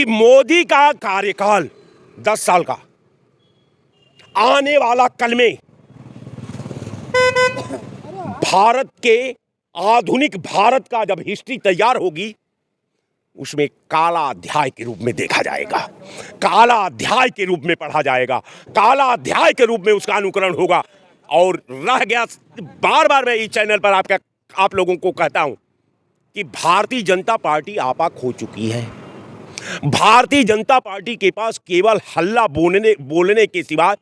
मोदी का कार्यकाल 10 साल का आने वाला कल में भारत के आधुनिक भारत का जब हिस्ट्री तैयार होगी उसमें काला अध्याय के रूप में देखा जाएगा, काला अध्याय के रूप में पढ़ा जाएगा, काला अध्याय के रूप में उसका अनुकरण होगा। और रह गया, बार बार मैं इस चैनल पर आप लोगों को कहता हूं कि भारतीय जनता पार्टी आपा खो चुकी है। भारतीय जनता पार्टी के पास केवल हल्ला बोलने के सिवा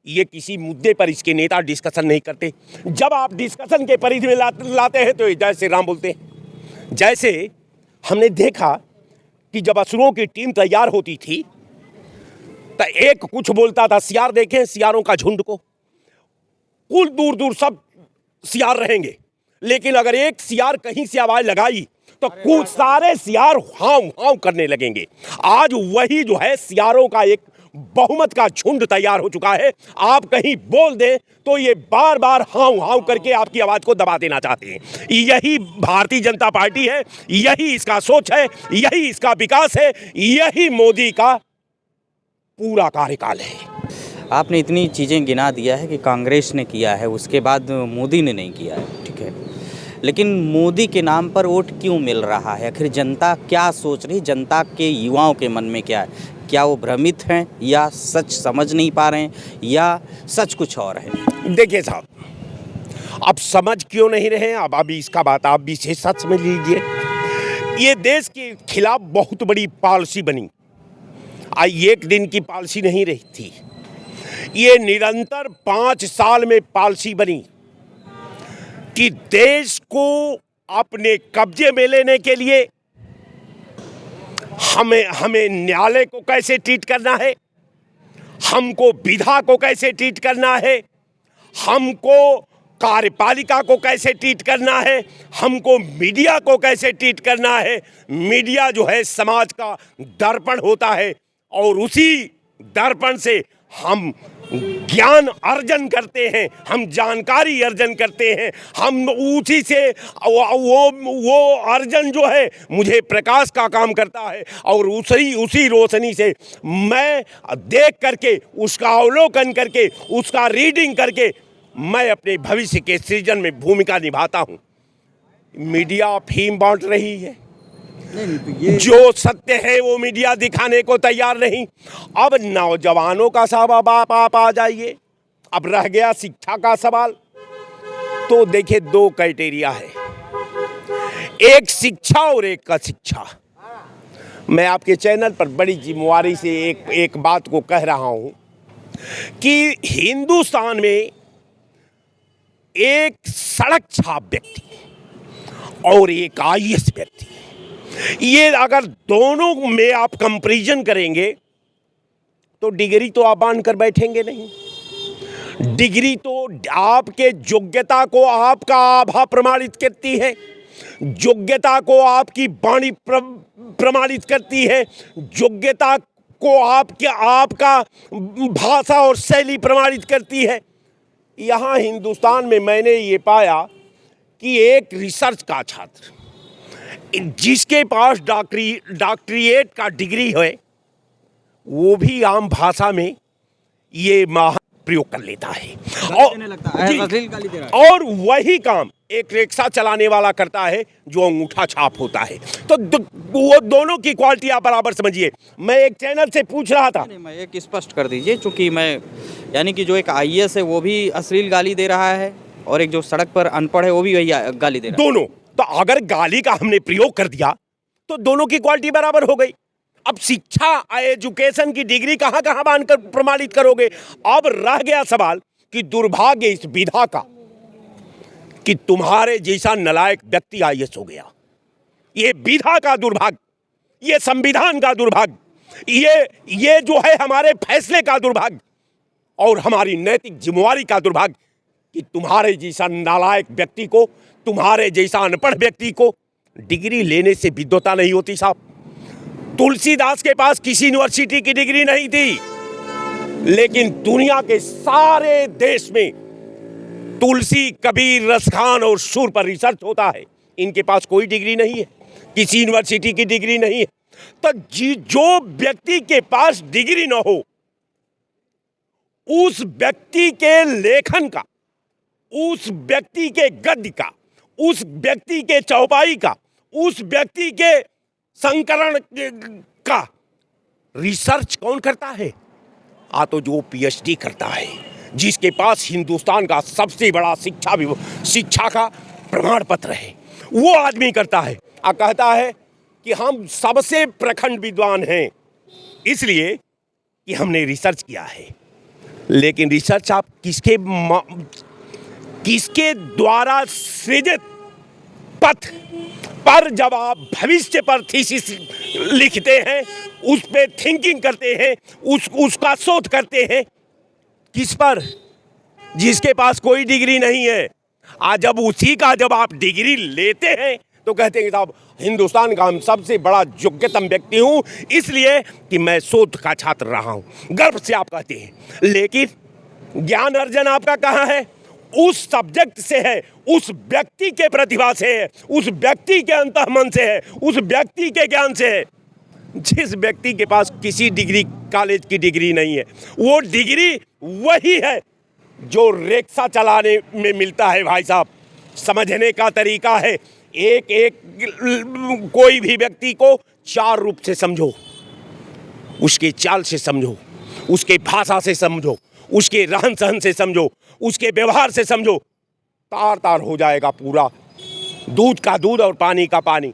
ये किसी मुद्दे पर इसके नेता डिस्कशन नहीं करते। जब आप डिस्कशन के परिधि में लाते हैं तो जय श्री राम बोलते हैं। जैसे हमने देखा कि जब असुरों की टीम तैयार होती थी तो एक कुछ बोलता था, सियार देखें सियारों का झुंड को, कुल दूर दूर सब सियार रहेंगे, लेकिन अगर एक सियार कहीं से आवाज लगाई तो कुछ सारे सियार हाव हाव करने लगेंगे। आज वही जो है सियारों का एक बहुमत का झुंड तैयार हो चुका है। आप कहीं बोल दें तो ये बार बार हाव हाव करके आपकी आवाज को दबा देना चाहते हैं। यही भारतीय जनता पार्टी है, यही इसका सोच है, यही इसका विकास है, यही मोदी का पूरा कार्यकाल है। आपने इतनी चीज़ें गिना दिया है कि कांग्रेस ने किया है, उसके बाद मोदी ने नहीं किया है, ठीक है, लेकिन मोदी के नाम पर वोट क्यों मिल रहा है? आखिर जनता क्या सोच रही, जनता के युवाओं के मन में क्या है? क्या वो भ्रमित हैं या सच समझ नहीं पा रहे हैं या सच कुछ और है? देखिए साहब, अब समझ क्यों नहीं रहे, अब अभी इसका बात आप भी सच समझ लीजिए। ये देश के खिलाफ बहुत बड़ी पॉलिसी बनी, आज एक दिन की पॉलिसी नहीं रही थी, ये निरंतर 5 साल में पॉलिसी बनी कि देश को अपने कब्जे में लेने के लिए हमें न्यायालय को कैसे ट्रीट करना है, हमको विधा को कैसे ट्रीट करना है, हमको कार्यपालिका को कैसे ट्रीट करना है, हमको मीडिया को कैसे ट्रीट करना है। मीडिया जो है समाज का दर्पण होता है और उसी दर्पण से हम ज्ञान अर्जन करते हैं, हम जानकारी अर्जन करते हैं, हम उसी से वो अर्जन जो है मुझे प्रकाश का काम करता है और उसी रोशनी से मैं देख करके, उसका अवलोकन करके, उसका रीडिंग करके मैं अपने भविष्य के सृजन में भूमिका निभाता हूँ। मीडिया अफीम बांट रही है, जो सत्य है वो मीडिया दिखाने को तैयार नहीं। अब नौजवानों का सवाल आप आ जाइए, अब रह गया शिक्षा का सवाल। तो देखिए 2 क्राइटेरिया है, एक शिक्षा और एक का शिक्षा। मैं आपके चैनल पर बड़ी जिम्मेवारी से एक बात को कह रहा हूं कि हिंदुस्तान में एक सड़क छाप व्यक्ति और एक आईएएस व्यक्ति, ये अगर दोनों में आप कंपैरिजन करेंगे तो डिग्री तो आप बांध कर बैठेंगे नहीं। डिग्री तो आपके योग्यता को आपका आभा प्रमाणित करती है, योग्यता को आपकी वाणी प्रमाणित करती है, योग्यता को आपका भाषा और शैली प्रमाणित करती है। यहाँ हिंदुस्तान में मैंने ये पाया कि एक रिसर्च का छात्र जिसके पास डॉक्टरेट का डिग्री है वो भी आम भाषा में ये प्रयोग कर लेता है और वही काम एक रिक्शा चलाने वाला करता है जो अंगूठा छाप होता है। तो वो दोनों की क्वालिटी आप बराबर समझिए। मैं एक चैनल से पूछ रहा था, मैं एक स्पष्ट कर दीजिए, चूंकि मैं यानी कि जो एक आईएएस है वो भी अश्लील गाली दे रहा है और एक जो सड़क पर अनपढ़ है वो भी वही गाली दे रहा है, दोनों। तो अगर गाली का हमने प्रयोग कर दिया तो दोनों की क्वालिटी बराबर हो गई। अब शिक्षा एजुकेशन की डिग्री कहां कहां बांधकर प्रमाणित करोगे? अब रह गया सवाल कि दुर्भाग्य इस विधा का कि तुम्हारे जैसा नालायक व्यक्ति आईएएस हो गया। ये विधा का दुर्भाग्य, ये संविधान का दुर्भाग्य, ये जो है हमारे फैसले का दुर्भाग्य और हमारी नैतिक जिम्मेवारी का दुर्भाग्य कि तुम्हारे जैसा नालायक व्यक्ति को, तुम्हारे जैसा अनपढ़ व्यक्ति को डिग्री लेने से विद्वता नहीं होती साहब। तुलसीदास के पास किसी यूनिवर्सिटी की डिग्री नहीं थी, लेकिन दुनिया के सारे देश में तुलसी, कबीर, रसखान और सूर पर रिसर्च होता है। इनके पास कोई डिग्री नहीं है, किसी यूनिवर्सिटी की डिग्री नहीं है, तो जो व्यक्ति के पास डिग्री न हो, उस व्यक्ति के लेखन का, उस व्यक्ति के गद्य का, उस व्यक्ति के चौपाई का, उस व्यक्ति के संकरण का रिसर्च कौन करता है? तो जो पीएचडी करता है, जिसके पास हिंदुस्तान का सबसे बड़ा शिक्षा का प्रमाण पत्र है, वो आदमी करता है। कहता है कि हम सबसे प्रखंड विद्वान हैं इसलिए कि हमने रिसर्च किया है। लेकिन रिसर्च आप किसके द्वारा सृजित पथ पर जब आप भविष्य पर थीसिस लिखते हैं, उस पे थिंकिंग करते हैं, उसका शोध करते हैं, किस पर? जिसके पास कोई डिग्री नहीं है। जब उसी का जब आप डिग्री लेते हैं तो कहते हैं कि साहब हिंदुस्तान का हम सबसे बड़ा योग्यतम व्यक्ति हूं इसलिए कि मैं शोध का छात्र रहा हूं, गर्व से आप कहते हैं। लेकिन ज्ञान अर्जन आपका कहाँ है? उस सब्जेक्ट से है, उस व्यक्ति के प्रतिभा से है, उस व्यक्ति के अंतःमन से है, उस व्यक्ति के ज्ञान से है। जिस व्यक्ति के पास किसी डिग्री, कॉलेज की डिग्री नहीं है, वो डिग्री वही है जो रिक्शा चलाने में मिलता है। भाई साहब, समझने का तरीका है। एक कोई भी व्यक्ति को चार रूप से समझो, उसके चाल से समझो, उसके भाषा से समझो, उसके रहन सहन से समझो, उसके व्यवहार से समझो, तार तार हो जाएगा पूरा। दूध का दूध और पानी का पानी।